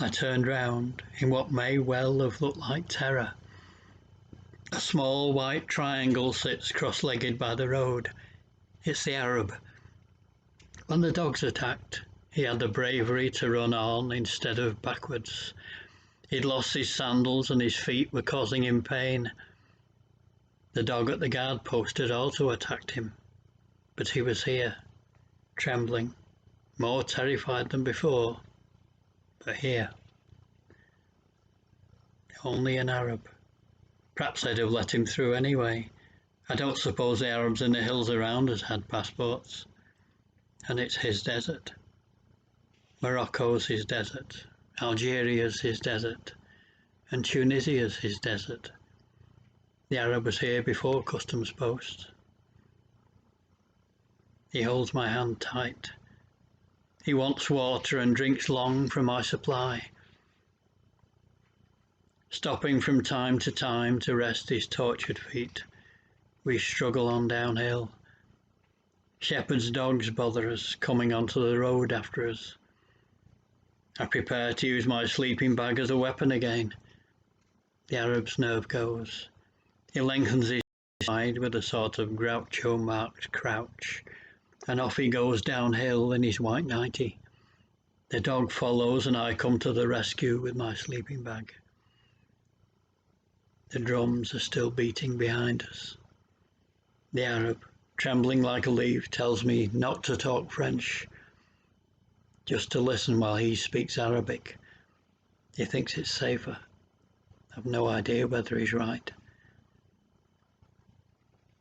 I turned round in what may well have looked like terror. A small white triangle sits cross-legged by the road. It's the Arab. When the dogs attacked, he had the bravery to run on instead of backwards. He'd lost his sandals and his feet were causing him pain. The dog at the guard post had also attacked him, but he was here, trembling, more terrified than before, but here. Only an Arab. Perhaps they'd have let him through anyway. I don't suppose the Arabs in the hills around us had passports. And it's his desert. Morocco's his desert, Algeria's his desert, and Tunisia's his desert. The Arab was here before customs posts. He holds my hand tight. He wants water and drinks long from my supply, stopping from time to rest his tortured feet. We struggle on downhill. Shepherd's dogs bother us, coming onto the road after us. I prepare to use my sleeping bag as a weapon again. The Arab's nerve goes. He lengthens his side with a sort of Groucho-marked crouch, and off he goes downhill in his white nightie. The dog follows, and I come to the rescue with my sleeping bag. The drums are still beating behind us. The Arab, trembling like a leaf, tells me not to talk French, just to listen while he speaks Arabic. He thinks it's safer. I've no idea whether he's right.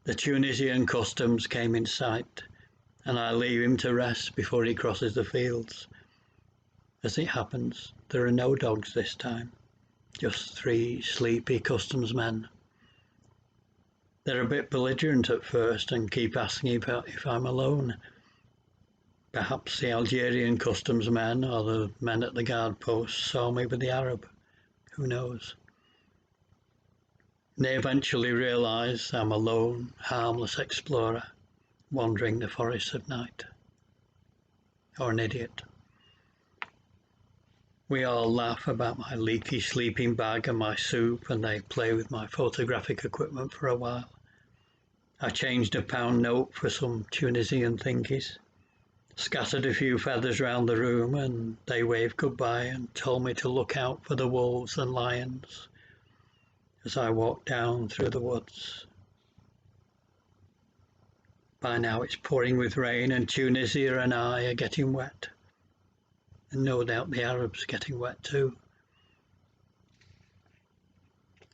The Tunisian customs came in sight, and I leave him to rest before he crosses the fields. As it happens, there are no dogs this time, just 3 sleepy customs men. They're a bit belligerent at first and keep asking if I'm alone. Perhaps the Algerian customs men or the men at the guard post saw me with the Arab. Who knows? They eventually realise I'm a lone, harmless explorer wandering the forests at night. Or an idiot. We all laugh about my leaky sleeping bag and my soup, and they play with my photographic equipment for a while. I changed a £1 note for some Tunisian thingies, scattered a few feathers round the room, and they waved goodbye and told me to look out for the wolves and lions as I walked down through the woods. By now it's pouring with rain, and Tunisia and I are getting wet. And no doubt the Arab's getting wet too.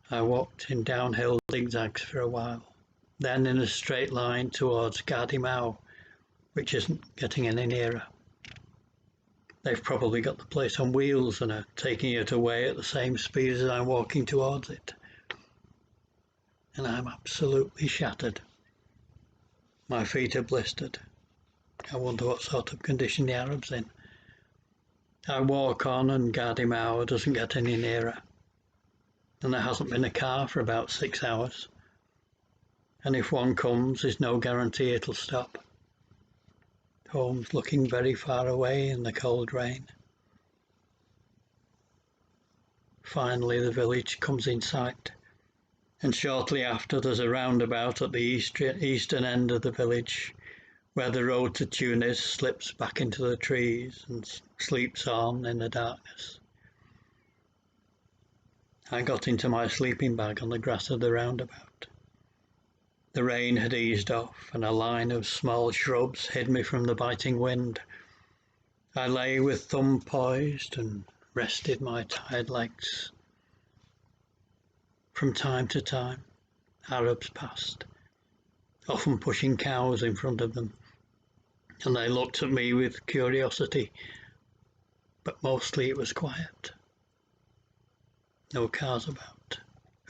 I walked in downhill zigzags for a while, then in a straight line towards Gardimau, which isn't getting any nearer. They've probably got the place on wheels and are taking it away at the same speed as I'm walking towards it. And I'm absolutely shattered. My feet are blistered. I wonder what sort of condition the Arab's in. I walk on and Gardimau doesn't get any nearer. And there hasn't been a car for about 6 hours. And if one comes, there's no guarantee it'll stop. Home's looking very far away in the cold rain. Finally the village comes in sight, and shortly after there's a roundabout at the eastern end of the village, where the road to Tunis slips back into the trees and sleeps on in the darkness. I got into my sleeping bag on the grass of the roundabout. The rain had eased off, and a line of small shrubs hid me from the biting wind. I lay with thumb poised and rested my tired legs. From time to time, Arabs passed, often pushing cows in front of them, and they looked at me with curiosity, but mostly it was quiet. No cars about,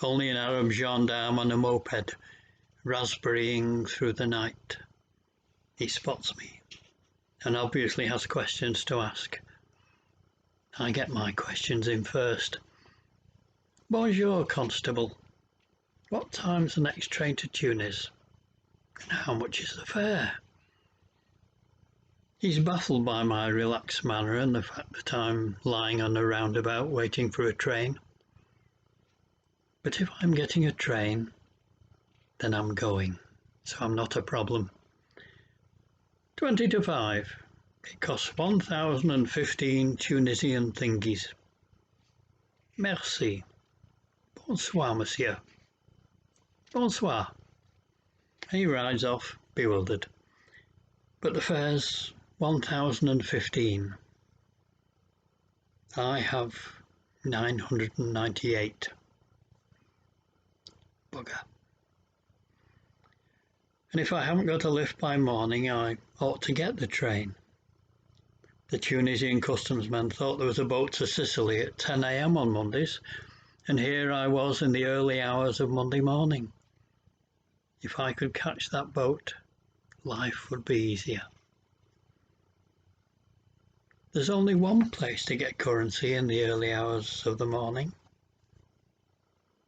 only an Arab gendarme on a moped, raspberrying through the night. He spots me, and obviously has questions to ask. I get my questions in first. Bonjour, constable. What time's the next train to Tunis? And how much is the fare? He's baffled by my relaxed manner and the fact that I'm lying on a roundabout waiting for a train. But if I'm getting a train, then I'm going, so I'm not a problem. 20 to 5. It costs 1,015 Tunisian thingies. Merci. Bonsoir, monsieur. Bonsoir. He rides off, bewildered. But the fare's 1,015. I have 998. Bugger. And if I haven't got a lift by morning, I ought to get the train. The Tunisian customs men thought there was a boat to Sicily at 10 a.m. on Mondays, and here I was in the early hours of Monday morning. If I could catch that boat, life would be easier. There's only one place to get currency in the early hours of the morning.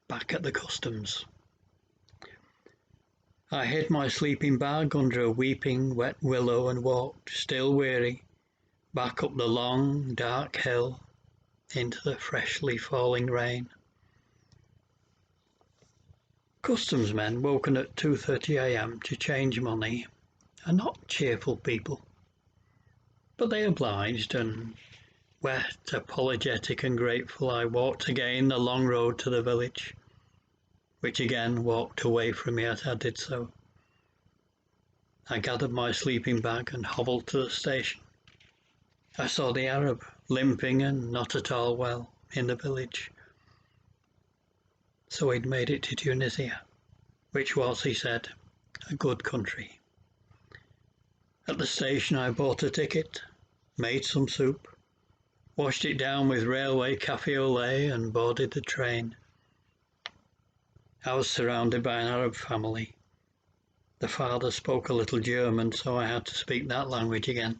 Back at the customs. I hid my sleeping bag under a weeping wet willow and walked, still weary, back up the long, dark hill into the freshly falling rain. Customs men woken at 2:30 a.m. to change money are not cheerful people. But they obliged, and wet, apologetic and grateful, I walked again the long road to the village, which again walked away from me as I did so. I gathered my sleeping bag and hobbled to the station. I saw the Arab, limping and not at all well, in the village. So he'd made it to Tunisia, which was, he said, a good country. At the station I bought a ticket, made some soup, washed it down with railway cafe au lait and boarded the train. I was surrounded by an Arab family. The father spoke a little German, so I had to speak that language again.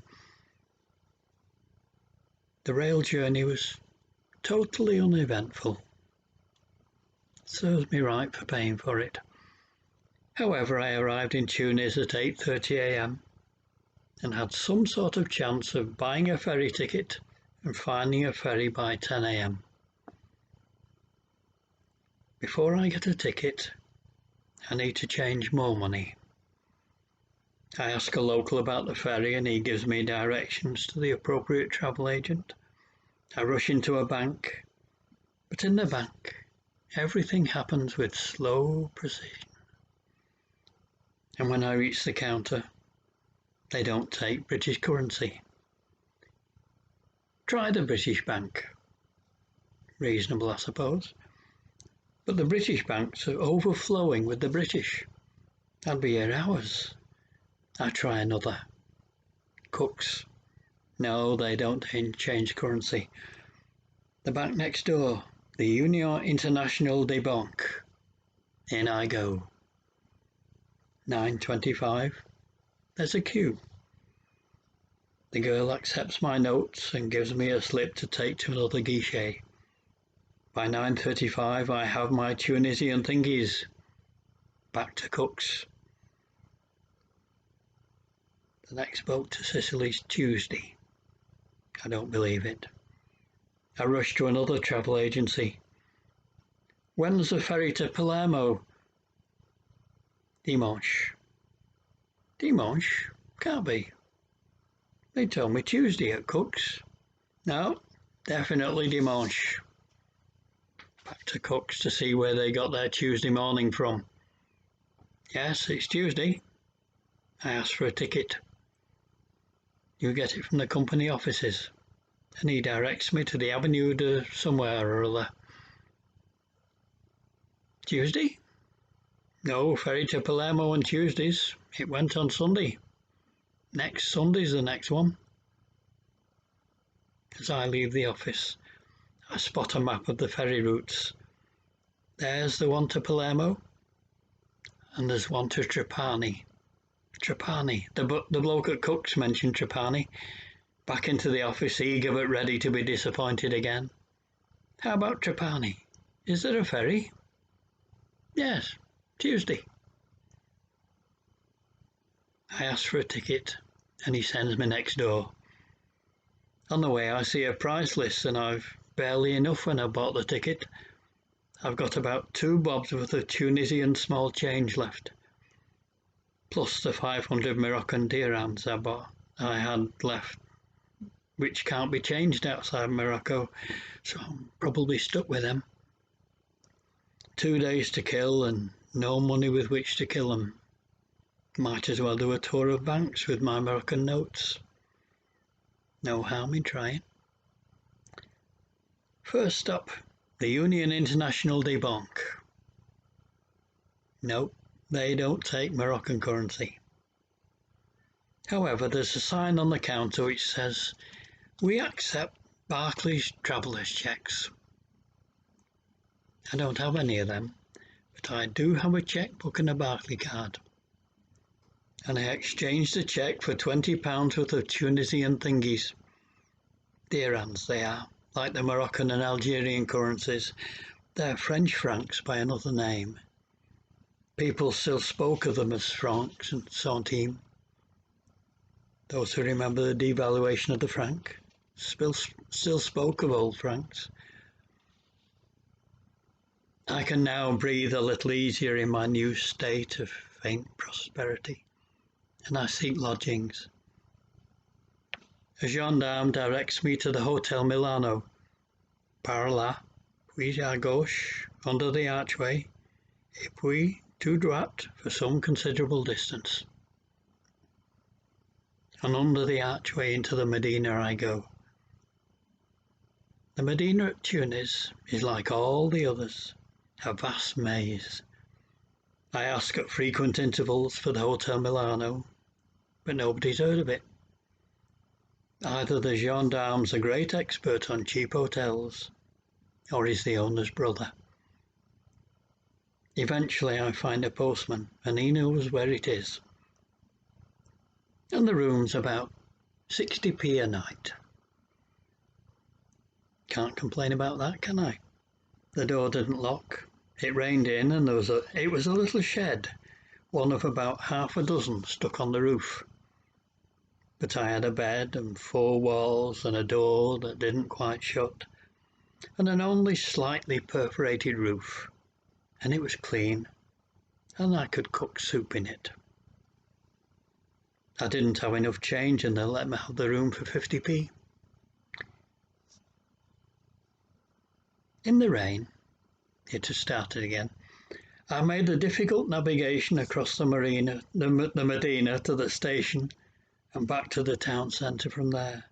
The rail journey was totally uneventful. Serves me right for paying for it. However, I arrived in Tunis at 8:30 a.m. and had some sort of chance of buying a ferry ticket and finding a ferry by 10 a.m. Before I get a ticket, I need to change more money. I ask a local about the ferry and he gives me directions to the appropriate travel agent. I rush into a bank, but in the bank, everything happens with slow precision. And when I reach the counter, they don't take British currency. Try the British bank. Reasonable, I suppose. But the British banks are overflowing with the British. I'd be here hours. I try another. Cooks. No, they don't change currency. The bank next door, the Union Internationale des Banques. In I go. 9:25. There's a queue. The girl accepts my notes and gives me a slip to take to another guichet. By 9:35 I have my Tunisian thingies. Back to Cook's. The next boat to Sicily's Tuesday. I don't believe it. I rush to another travel agency. When's the ferry to Palermo? Dimanche. Dimanche? Can't be. They told me Tuesday at Cook's. No, definitely Dimanche. Back to Cook's to see where they got their Tuesday morning from. Yes, it's Tuesday. I ask for a ticket. You get it from the company offices, and he directs me to the Avenue de somewhere or other. Tuesday? No ferry to Palermo on Tuesdays. It went on Sunday. Next Sunday's the next one. As I leave the office, I spot a map of the ferry routes. There's the one to Palermo, and there's one to Trapani. Trapani. The bloke at Cook's mentioned Trapani. Back into the office, eager but ready to be disappointed again. How about Trapani? Is there a ferry? Yes, Tuesday. I ask for a ticket, and he sends me next door. On the way I see a price list and I've barely enough when I bought the ticket. I've got about 2 bobs worth of Tunisian small change left, plus the 500 Moroccan dirhams I had left, which can't be changed outside Morocco, so I'm probably stuck with them. 2 days to kill and no money with which to kill them. Might as well do a tour of banks with my Moroccan notes. No harm in trying. First stop, the Union International de Banque. Nope, they don't take Moroccan currency. However, there's a sign on the counter which says, "We accept Barclays traveller's checks." I don't have any of them, but I do have a checkbook and a Barclays card. And I exchanged the cheque for £20 worth of Tunisian thingies. Dirhams they are, like the Moroccan and Algerian currencies. They're French francs by another name. People still spoke of them as francs and centimes. Those who remember the devaluation of the franc still spoke of old francs. I can now breathe a little easier in my new state of faint prosperity, and I seek lodgings. A gendarme directs me to the Hotel Milano. Par là, puis à gauche, under the archway, et puis tout droit for some considerable distance. And under the archway into the Medina I go. The Medina at Tunis is like all the others, a vast maze. I ask at frequent intervals for the Hotel Milano, but nobody's heard of it. Either the gendarme's a great expert on cheap hotels, or he's the owner's brother. Eventually I find a postman, and he knows where it is. And the room's about 60p a night. Can't complain about that, can I? The door didn't lock. It rained in, and it was a little shed, one of about half a dozen stuck on the roof. But I had a bed and 4 walls and a door that didn't quite shut, and an only slightly perforated roof, and it was clean, and I could cook soup in it. I didn't have enough change and they let me have the room for 50p. In the rain, it had started again, I made the difficult navigation across the Medina to the station and back to the town centre from there.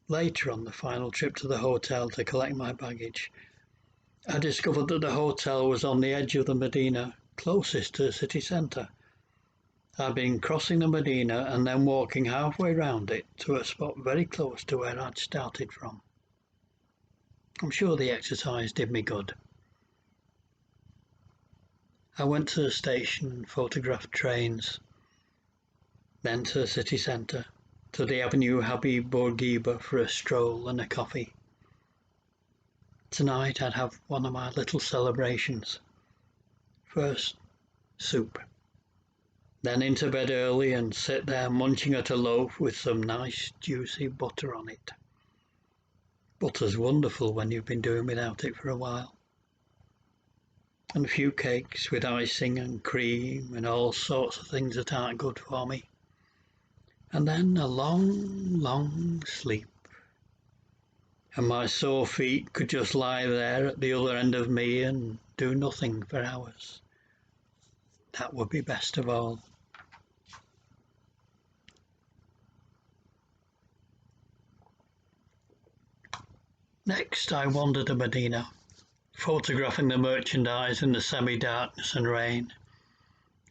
Later, on the final trip to the hotel to collect my baggage, I discovered that the hotel was on the edge of the Medina, closest to the city centre. I'd been crossing the Medina and then walking halfway round it to a spot very close to where I'd started from. I'm sure the exercise did me good. I went to the station and photographed trains, then to the city centre, to the Avenue Habib Bourguiba for a stroll and a coffee. Tonight I'd have one of my little celebrations. First, soup. Then into bed early and sit there munching at a loaf with some nice juicy butter on it. Butter's wonderful when you've been doing without it for a while. And a few cakes with icing and cream and all sorts of things that aren't good for me. And then a long, long sleep. And my sore feet could just lie there at the other end of me and do nothing for hours. That would be best of all. Next, I wandered the Medina, photographing the merchandise in the semi-darkness and rain,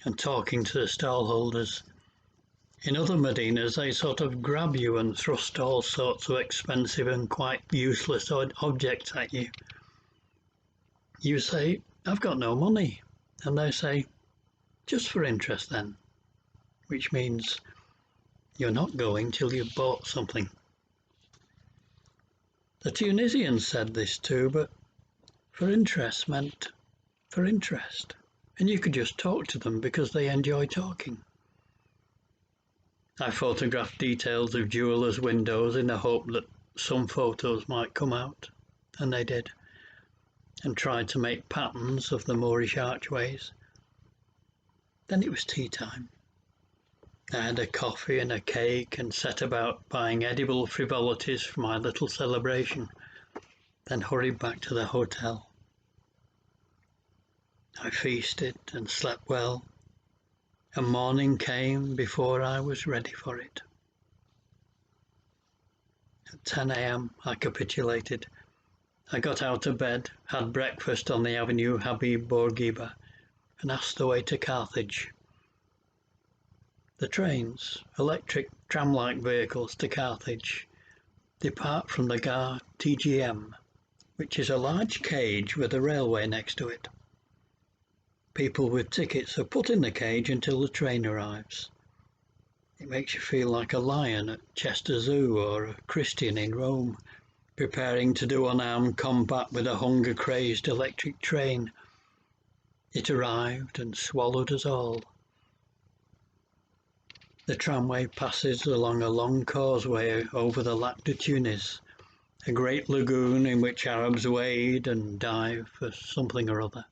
and talking to the stallholders. In other Medinas, they sort of grab you and thrust all sorts of expensive and quite useless objects at you. You say, "I've got no money," and they say, "Just for interest then," which means you're not going till you've bought something. The Tunisians said this too, but for interest meant for interest, and you could just talk to them because they enjoy talking. I photographed details of jewellers' windows in the hope that some photos might come out, and they did, and tried to make patterns of the Moorish archways. Then it was tea time. I had a coffee and a cake and set about buying edible frivolities for my little celebration, then hurried back to the hotel. I feasted and slept well, and morning came before I was ready for it. At 10 a.m. I capitulated. I got out of bed, had breakfast on the Avenue Habib Bourguiba, and asked the way to Carthage. The trains, electric tram-like vehicles to Carthage, depart from the Gare TGM, which is a large cage with a railway next to it. People with tickets are put in the cage until the train arrives. It makes you feel like a lion at Chester Zoo or a Christian in Rome, preparing to do unarmed combat with a hunger-crazed electric train. It arrived and swallowed us all. The tramway passes along a long causeway over the Lac de Tunis, a great lagoon in which Arabs wade and dive for something or other,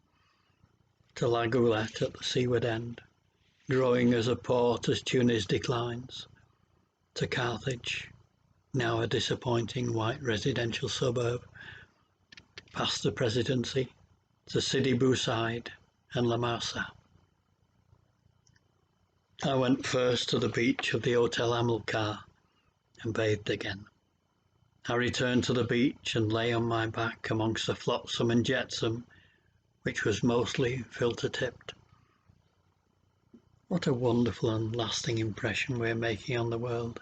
to La Goulette at the seaward end, growing as a port as Tunis declines, to Carthage, now a disappointing white residential suburb, past the Presidency, to Sidi Bou Said and La Marsa. I went first to the beach of the Hotel Amilcar and bathed again. I returned to the beach and lay on my back amongst the flotsam and jetsam, which was mostly filter-tipped. What a wonderful and lasting impression we're making on the world.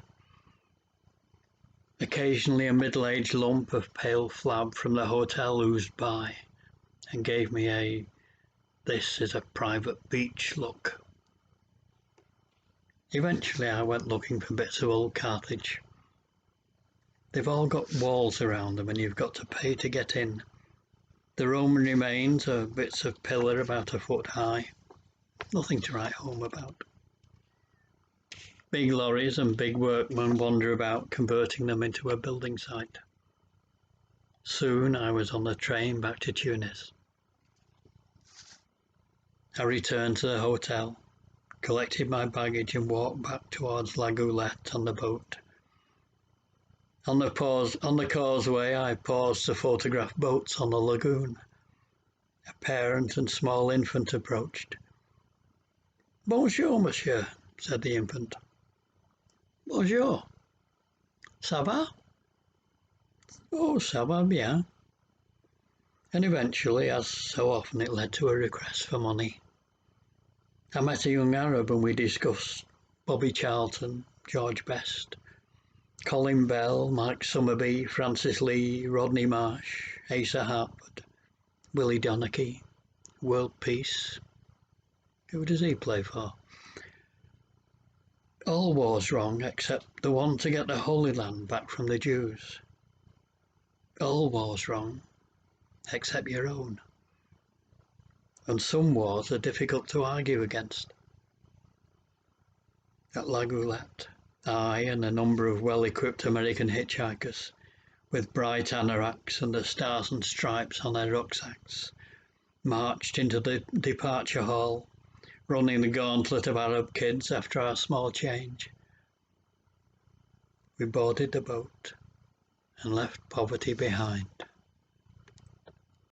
Occasionally a middle-aged lump of pale flab from the hotel oozed by and gave me a "this is a private beach" look. Eventually I went looking for bits of old Carthage. They've all got walls around them and you've got to pay to get in. The Roman remains are bits of pillar about a foot high. Nothing to write home about. Big lorries and big workmen wander about, converting them into a building site. Soon I was on the train back to Tunis. I returned to the hotel, collected my baggage and walked back towards La Goulette on the boat. On the causeway I paused to photograph boats on the lagoon. A parent and small infant approached. "Bonjour, monsieur," said the infant. "Bonjour. Ça va?" "Oh, ça va bien." And eventually, as so often, it led to a request for money. I met a young Arab and we discussed Bobby Charlton, George Best, Colin Bell, Mike Summerby, Francis Lee, Rodney Marsh, Asa Hartford, Willie Donachie, World Peace. Who does he play for? All wars wrong except the one to get the Holy Land back from the Jews. All wars wrong except your own. And some wars are difficult to argue against. At La Goulette, I and a number of well-equipped American hitchhikers, with bright anoraks and the stars and stripes on their rucksacks, marched into the departure hall, running the gauntlet of Arab kids after our small change. We boarded the boat and left poverty behind.